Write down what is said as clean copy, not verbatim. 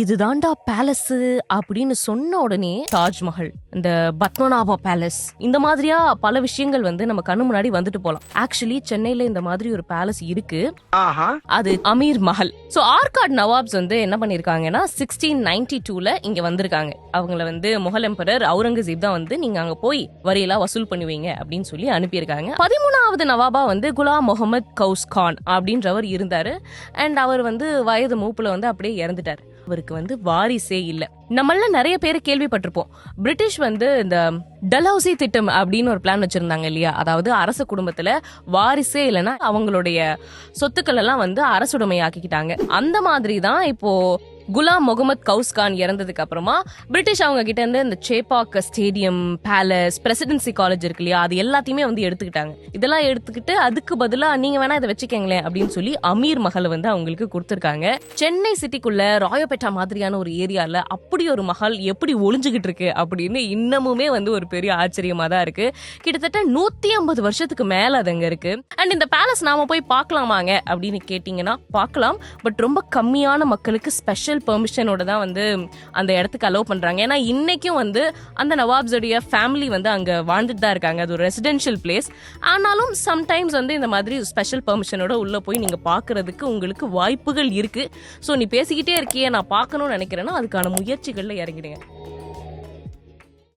இதுதான்டா பேலஸ் அப்படின்னு சொன்ன உடனே தாஜ்மஹல், இந்த பத்மநாபா பேலஸ், இந்த மாதிரியா பல விஷயங்கள் வந்து நம்ம கண்ணு முன்னாடி வந்துட்டு போலாம். ஆக்சுவலி சென்னையில இந்த மாதிரி ஒரு பேலஸ் இருக்கு, அது அமீர் மஹல். சோ ஆர்காட் நவாப்ஸ் வந்து என்ன பண்ணிருக்காங்கன்னா 1692ல இங்க வந்திருக்காங்க. அவங்கள வந்து முகல் எம்பரர் அவுரங்கசீப் தான் வந்து நீங்க அங்க போய் வரியெல்லாம் வசூல் பண்ணுவீங்க அப்படின்னு சொல்லி அனுப்பியிருக்காங்க. 13வது நவாபா வந்து குலாம் முகமது கவுஸ் கான் அப்படின்றவர் இருந்தாரு. அண்ட் அவர் வந்து வயது மூப்புல வந்து அப்படியே இறந்துட்டாரு. அவருக்கு வந்து வாரிசே இல்ல. நம்மள நிறைய பேர் கேள்விப்பட்டிருப்போம், பிரிட்டிஷ் வந்து இந்த டல்ஹவுசி திட்டம் அப்படின்னு ஒரு பிளான் வச்சிருந்தாங்க இல்லையா? அதாவது அரச குடும்பத்துல வாரிசே இல்லைன்னா அவங்களுடைய சொத்துக்கள் எல்லாம் வந்து அரசுடைமை ஆக்கிக்கிட்டாங்க. அந்த மாதிரி தான் இப்போ குலாம் முகமது கவுஸ்கான் இறந்ததுக்கு அப்புறமா பிரிட்டிஷ் அவங்க கிட்ட இருந்து இந்த Chepauk stadium, palace, presidency college இருக்கு இல்லையா, அது எல்லாத்தையுமே வந்து எடுத்துக்கிட்டாங்க. இதெல்லாம் எடுத்துக்கிட்டு அதுக்கு பதிலா நீங்க வேணா இதை வச்சுக்கங்களேன் அப்படின்னு சொல்லி அமீர் மஹல் வந்து அவங்களுக்கு கொடுத்திருக்காங்க. சென்னை சிட்டிக்குள்ள ராயப்பேட்டா மாதிரியான ஒரு ஏரியால அப்படி ஒரு மஹல் எப்படி ஒளிஞ்சுகிட்டு இருக்கு அப்படின்னு இன்னமுமே வந்து ஒரு பெரிய ஆச்சரியமா தான் இருக்கு. கிட்டத்தட்ட 150 வருஷத்துக்கு மேல அது அங்க இருக்கு. அண்ட் இந்த பேலஸ் நாம போய் பார்க்கலாமாங்க அப்படின்னு கேட்டீங்கன்னா பார்க்கலாம். பட் ரொம்ப கம்மியான மக்களுக்கு ஸ்பெஷல் பெர்மிஷனோட தான் வந்து அந்த இடத்துக்கு அலோவ் பண்றாங்க. ஏன்னா இன்னைக்கும் வந்து அந்த நவாப்ஸோடைய ஃபேமிலி வந்து அங்க வாழ்ந்துட்டு தான் இருக்காங்க. அது ஒரு ரெசிடென்ஷியல் பிளேஸ். ஆனாலும் சம்டைம்ஸ் வந்து இந்த மாதிரி ஸ்பெஷல் பெர்மிஷனோட உள்ள போய் நீங்க பாக்குறதுக்கு உங்களுக்கு வாய்ப்புகள் இருக்கு. ஸோ நீ பேசிக்கிட்டே இருக்கியே, நான் பார்க்கணும்னு நினைக்கிறேன்னா அதுக்கான முயற்சிகள்ல இறங்கிடுங்க.